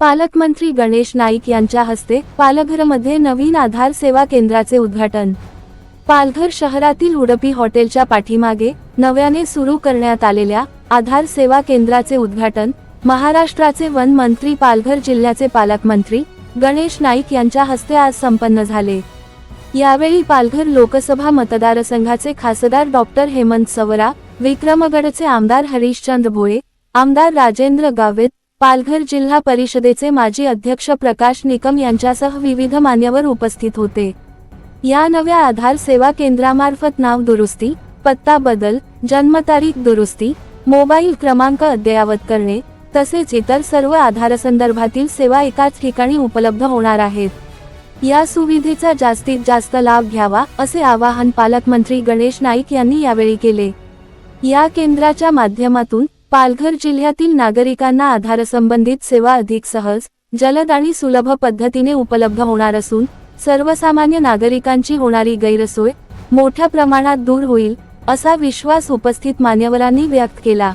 पालकमंत्री गणेश नाईक यांच्या हस्ते पालघरमध्ये नवीन आधार सेवा केंद्राचे उद्घाटन। पालघर शहरातील उडपी हॉटेलच्या पाठीमागे नव्याने सुरू करण्यात आलेल्या आधार सेवा केंद्राचे उद्घाटन महाराष्ट्राचे वन मंत्री पालघर जिल्ह्याचे पालकमंत्री गणेश नाईक यांच्या हस्ते आज संपन्न झाले। यावेळी पालघर लोकसभा मतदारसंघाचे खासदार डॉक्टर हेमंत सवरा, विक्रमगडचे आमदार हरीशचंद्र भोये, आमदार राजेंद्र गावित, पालघर जिल्हा परिषदेचे माजी अध्यक्ष प्रकाश निकम यांच्यासह विविध मान्यवर उपस्थित होते। या नव्या आधार सेवा केंद्रामार्फत नाव दुरुस्ती, पत्ता बदल, जन्मतारीख दुरुस्ती, मोबाईल क्रमांक अद्ययावत करणे तसेच इतर सर्व आधारसंदर्भातील सेवा एकाच ठिकाणी उपलब्ध होणार आहेत। या सुविधेचा जास्तीत जास्त लाभ घ्यावा असे आवाहन पालकमंत्री गणेश नाईक यांनी यावेळी केले। या केंद्राच्या माध्यमातून पालघर जिल्ह्यातील नागरिकांना आधारसंबंधित सेवा अधिक सहज, जलद आणि सुलभ पद्धतीने उपलब्ध होणार असून सर्वसामान्य नागरिकांची होणारी गैरसोय मोठ्या प्रमाणात दूर होईल असा विश्वास उपस्थित मान्यवरांनी व्यक्त केला।